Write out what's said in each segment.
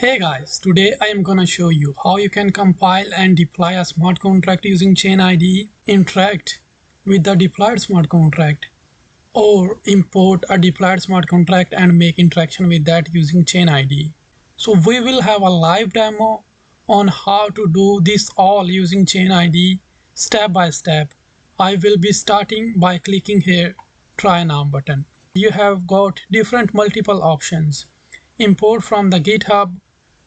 Hey guys, today I am gonna show you how you can compile and deploy a smart contract using Chain IDE, interact with the deployed smart contract, or import a deployed smart contract and make interaction with that using Chain IDE. So we will have a live demo on how to do this all using Chain IDE step by step. I will be starting by clicking here Try Now button. You have got different multiple options. Import from the GitHub,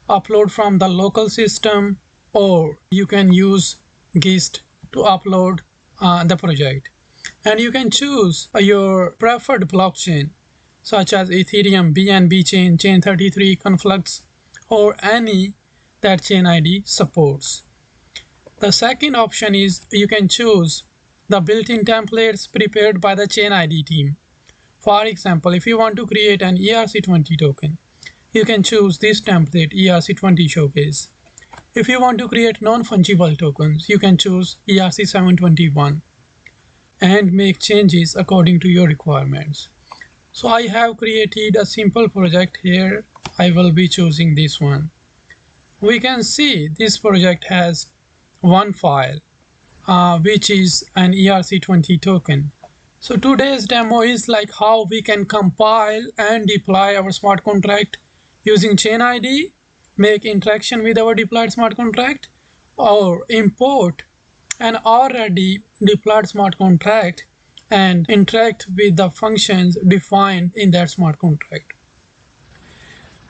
upload from the local system, or you can use Gist to upload the project. And you can choose your preferred blockchain such as Ethereum, BNB chain, Chain33, Conflux, or any that Chain IDE supports. The second option is you can choose the built-in templates prepared by the Chain IDE team. For example, if you want to create an ERC20 token, you can choose this template ERC20 showcase. If you want to create non-fungible tokens, you can choose ERC721 and make changes according to your requirements. So I have created a simple project here. I will be choosing this one. We can see this project has one file, which is an ERC20 token. So today's demo is like how we can compile and deploy our smart contract using Chain IDE, make interaction with our deployed smart contract, or import an already deployed smart contract and interact with the functions defined in that smart contract.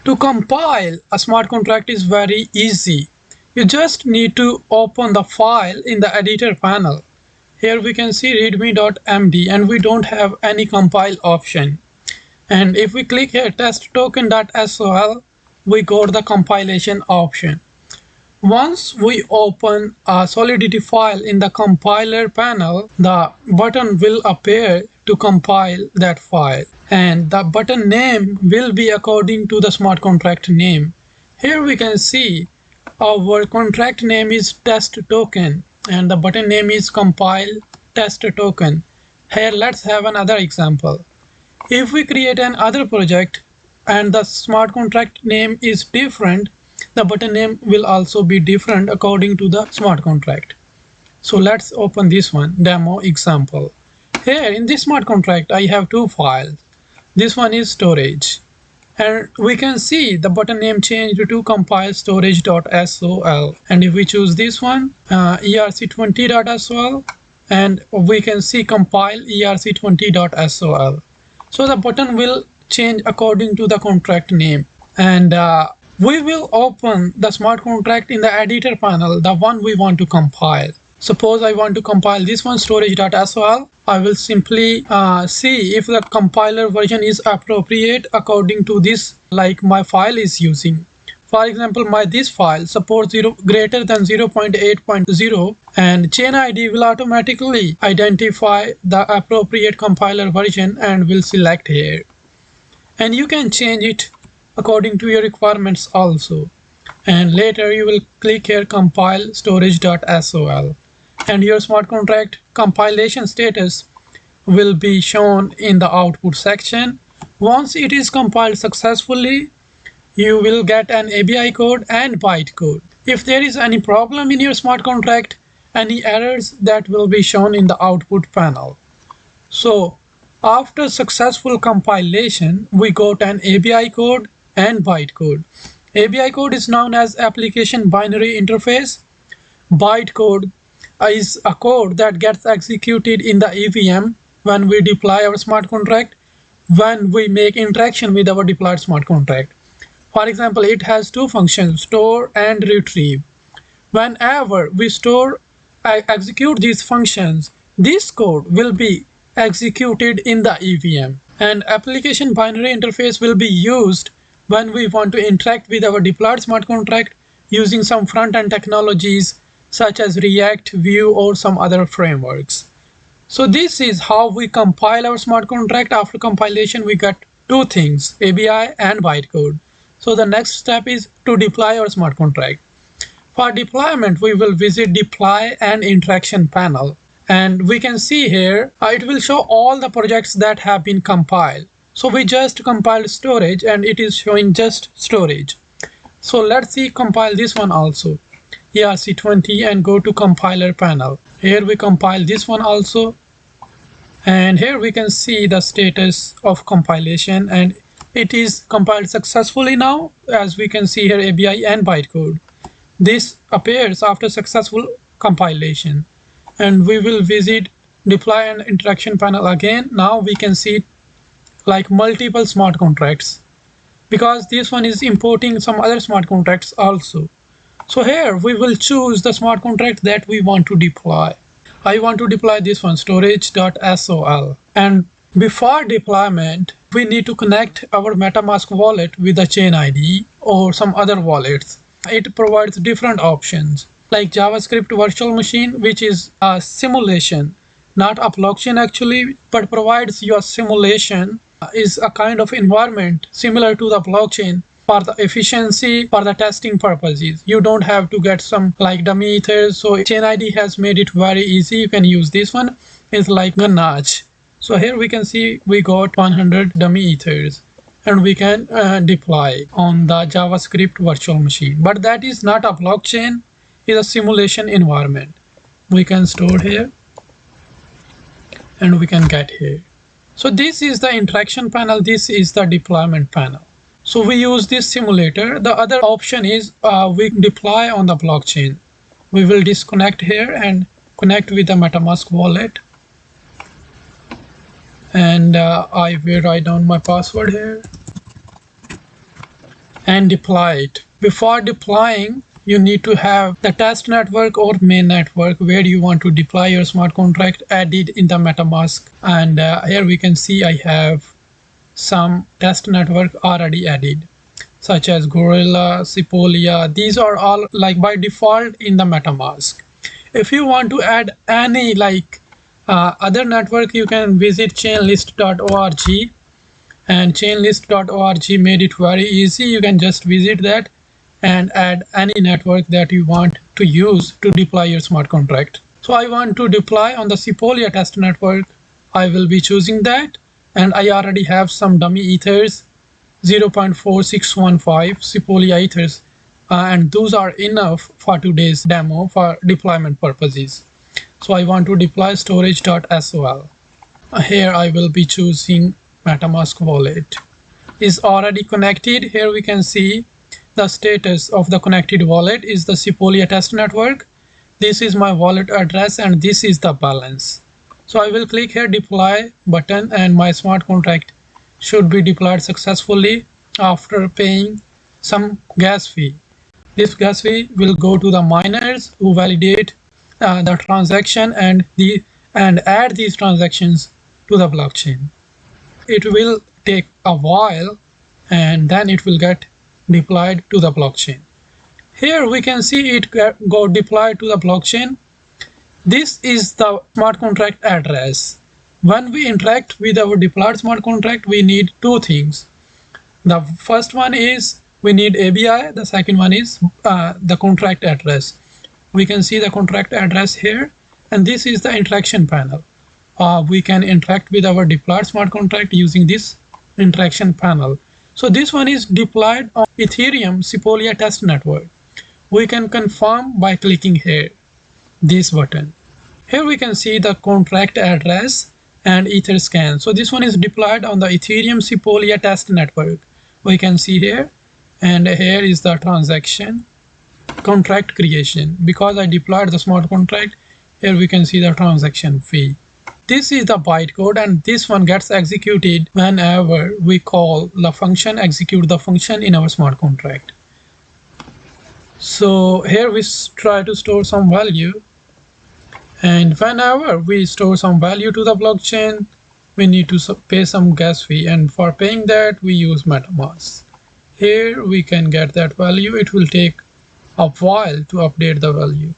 To compile a smart contract is very easy. You just need to open the file in the editor panel. Here we can see readme.md and we don't have any compile option. And if we click here test token.sol, we got the compilation option. Once we open a Solidity file in the compiler panel, the button will appear to compile that file. And the button name will be according to the smart contract name. Here we can see our contract name is test token and the button name is compile test token. Here let's have another example. If we create another project and the smart contract name is different, the button name will also be different according to the smart contract. So let's open this one, demo example. Here in this smart contract, I have two files. This one is storage. And we can see the button name changed to compile storage.sol. And if we choose this one, ERC20.sol, and we can see compile ERC20.sol. So the button will change according to the contract name. And we will open the smart contract in the editor panel, the one we want to compile. Suppose I want to compile this one, storage.sol. I will simply see if the compiler version is appropriate according to this, like my file is using. For example, this file supports greater than 0.8.0 and Chain IDE will automatically identify the appropriate compiler version and will select here. And you can change it according to your requirements also. And later you will click here compile storage.sol and your smart contract compilation status will be shown in the output section. Once it is compiled successfully, you will get an ABI code and bytecode. If there is any problem in your smart contract, any errors, that will be shown in the output panel. So after successful compilation, we got an ABI code and bytecode. ABI code is known as application binary interface. Bytecode is a code that gets executed in the EVM when we deploy our smart contract, when we make interaction with our deployed smart contract. For example, it has two functions, store and retrieve. Whenever we execute these functions, this code will be executed in the EVM. And application binary interface will be used when we want to interact with our deployed smart contract using some front-end technologies such as React, Vue, or some other frameworks. So this is how we compile our smart contract. After compilation, we get two things, ABI and bytecode. So the next step is to deploy our smart contract. For deployment, we will visit deploy and interaction panel. And we can see here, it will show all the projects that have been compiled. So we just compiled storage and it is showing just storage. So let's see compile this one also. ERC20 and go to compiler panel. Here we compile this one also. And here we can see the status of compilation, and it is compiled successfully now. As we can see here, ABI and bytecode. This appears after successful compilation. And we will visit deploy and interaction panel again. Now we can see like multiple smart contracts, because this one is importing some other smart contracts also. So here we will choose the smart contract that we want to deploy. I want to deploy this one, storage.sol. And before deployment, we need to connect our MetaMask wallet with the Chain ID or some other wallets. It provides different options like JavaScript virtual machine, which is a simulation, not a blockchain actually, but provides you a simulation, is a kind of environment similar to the blockchain for the efficiency, for the testing purposes. You don't have to get some like dummy ethers. So Chain ID has made it very easy. You can use this one. It's like Ganache. So here we can see we got 100 dummy ethers, and we can deploy on the JavaScript virtual machine. But that is not a blockchain, it's a simulation environment. We can store here and we can get here. So this is the interaction panel. This is the deployment panel. So we use this simulator. The other option is we deploy on the blockchain. We will disconnect here and connect with the MetaMask wallet. And I will write down my password here and deploy it. Before deploying, you need to have the test network or main network where you want to deploy your smart contract added in the MetaMask. And here we can see I have some test network already added, such as Gorilla, Sepolia. These are all like by default in the MetaMask. If you want to add any like other network, you can visit chainlist.org, and chainlist.org made it very easy. You can just visit that and add any network that you want to use to deploy your smart contract. So I want to deploy on the Sepolia test network. I will be choosing that, and I already have some dummy ethers, 0.4615 Sepolia ethers, and those are enough for today's demo for deployment purposes. So I want to deploy storage.sol. Here I will be choosing MetaMask wallet. Is already connected. Here we can see the status of the connected wallet is the Sepolia test network. This is my wallet address and this is the balance. So I will click here deploy button, and my smart contract should be deployed successfully after paying some gas fee. This gas fee will go to the miners who validate the transaction and add these transactions to the blockchain. It will take a while and then it will get deployed to the blockchain. Here we can see it go deployed to the blockchain. This is the smart contract address. When we interact with our deployed smart contract, we need two things. The first one is we need ABI. The second one is the contract address. We can see the contract address here, and this is the interaction panel. We can interact with our deployed smart contract using this interaction panel. So this one is deployed on Ethereum Sepolia test network. We can confirm by clicking here, this button. Here we can see the contract address and Etherscan. So this one is deployed on the Ethereum Sepolia test network. We can see here, and here is the transaction contract creation. Because I deployed the smart contract, here we can see the transaction fee. This is the bytecode, and this one gets executed whenever we call the function, execute the function in our smart contract. So here we try to store some value, and whenever we store some value to the blockchain, we need to pay some gas fee, and for paying that we use MetaMask. Here we can get that value. It will take a while to update the value,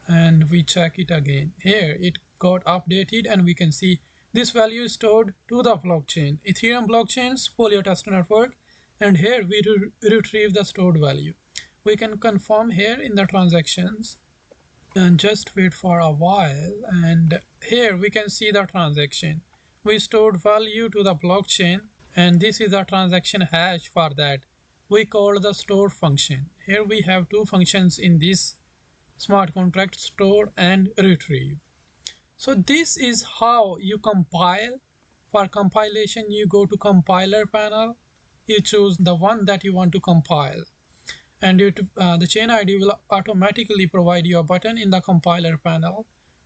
and we check it again. Here it got updated, and we can see this value is stored to the blockchain, Ethereum blockchain Sepolia test network, and here we retrieve the stored value. We can confirm here in the transactions and just wait for a while, and here we can see the transaction. We stored value to the blockchain, and this is the transaction hash for that. we call the store function. Here we have two functions in this smart contract: store and retrieve. So this is how you compile. For compilation, you go to compiler panel, you choose the one that you want to compile, and the chain ID will automatically provide you a button in the compiler panel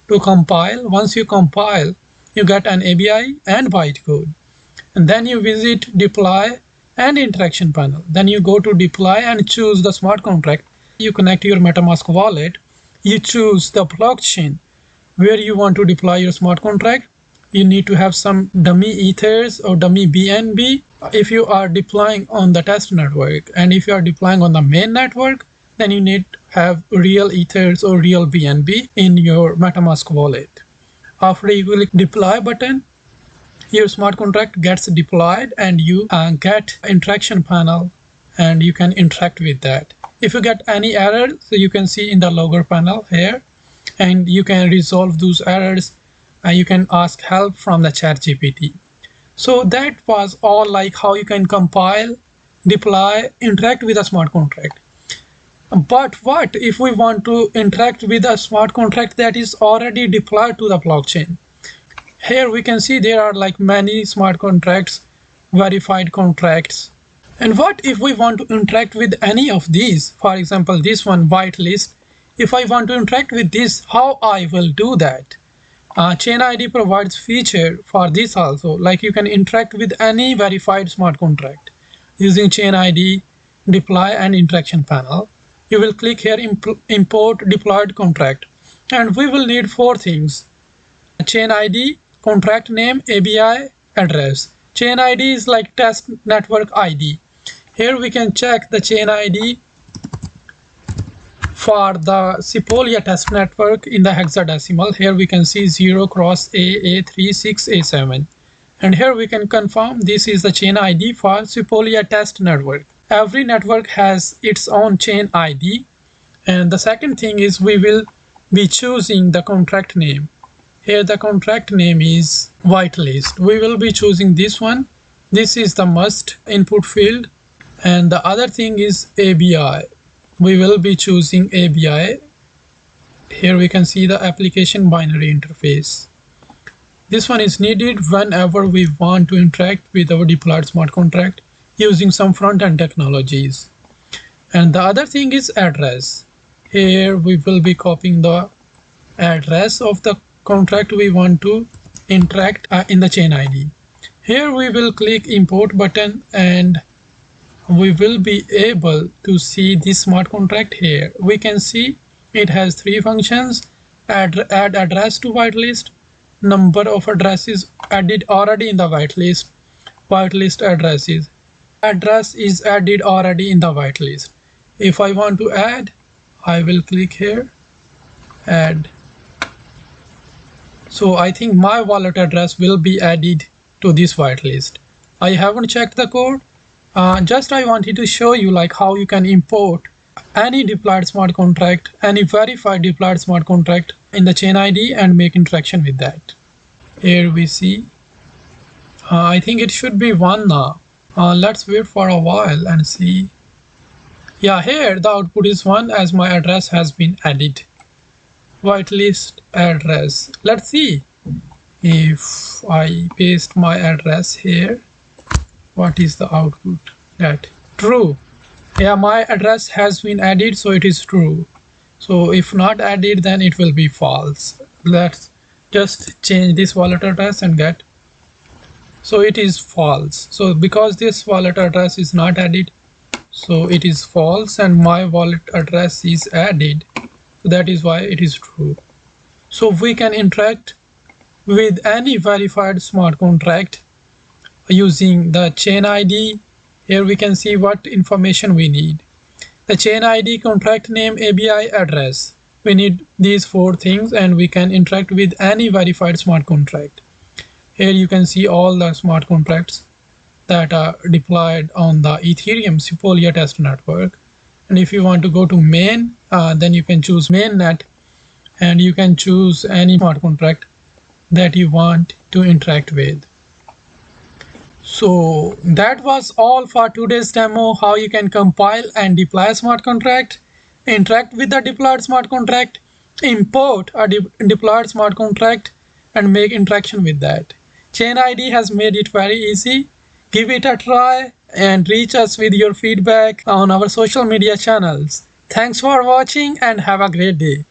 to compile. Once you compile, you get an ABI and bytecode, and then you visit deploy and interaction panel. Then you go to deploy and choose the smart contract. You connect your MetaMask wallet, you choose the blockchain where you want to deploy your smart contract. You need to have some dummy ethers or dummy BNB if you are deploying on the test network, and if you are deploying on the main network, then you need to have real ethers or real BNB in your MetaMask wallet. After you click deploy button, your smart contract gets deployed and you get interaction panel, and you can interact with that. If you get any error, so you can see in the logger panel here, and you can resolve those errors, and you can ask help from the ChatGPT. So that was all, like how you can compile, deploy, interact with a smart contract. But what if we want to interact with a smart contract that is already deployed to the blockchain? Here we can see there are like many smart contracts, verified contracts. And what if we want to interact with any of these? For example, this one, whitelist. If I want to interact with this, how I will do that? Chain ID provides feature for this also, like you can interact with any verified smart contract using chain ID, deploy and interaction panel. You will click here import deployed contract, and we will need four things: chain ID, contract name, ABI, address. Chain ID is like test network ID. Here we can check the chain ID for the Sepolia test network in the hexadecimal. Here we can see 0 cross A36A7, and here we can confirm this is the chain ID for Sepolia test network. Every network has its own chain ID. And the second thing is we will be choosing the contract name. Here the contract name is whitelist. We will be choosing this one. This is the must input field. And the other thing is ABI. We will be choosing ABI. Here we can see the application binary interface. This one is needed whenever we want to interact with our deployed smart contract using some front-end technologies. And the other thing is address. Here we will be copying the address of the contract we want to interact in the chain ID. Here we will click import button, and we will be able to see this smart contract. Here we can see it has three functions: add address to whitelist, number of addresses added already in the whitelist, whitelist addresses. Address is added already in the whitelist. If I want to add, I will click here, add. So I think my wallet address will be added to this whitelist. I haven't checked the code. Just I wanted to show you like how you can import any deployed smart contract, any verified deployed smart contract in the chain ID and make interaction with that. Here we see, I think it should be one now. Let's wait for a while and see. Yeah, here the output is 1 as my address has been added. Whitelist address. Let's see if I paste my address here, what is the output? That true. Yeah, my address has been added, so it is true. So if not added, then it will be false. Let's just change this wallet address and get. So it is false. So because this wallet address is not added, so it is false, and my wallet address is added. So that is why it is true. So we can interact with any verified smart contract using the chain ID. Here we can see what information we need: the chain ID, contract name, ABI, address. We need these four things, and we can interact with any verified smart contract. Here you can see all the smart contracts that are deployed on the Ethereum Sepolia test network. And if you want to go to main, then you can choose mainnet, and you can choose any smart contract that you want to interact with. So that was all for today's demo, how you can compile and deploy a smart contract, interact with the deployed smart contract, import a deployed smart contract, and make interaction with that. Chain ID has made it very easy. Give it a try and reach us with your feedback on our social media channels. Thanks for watching and have a great day.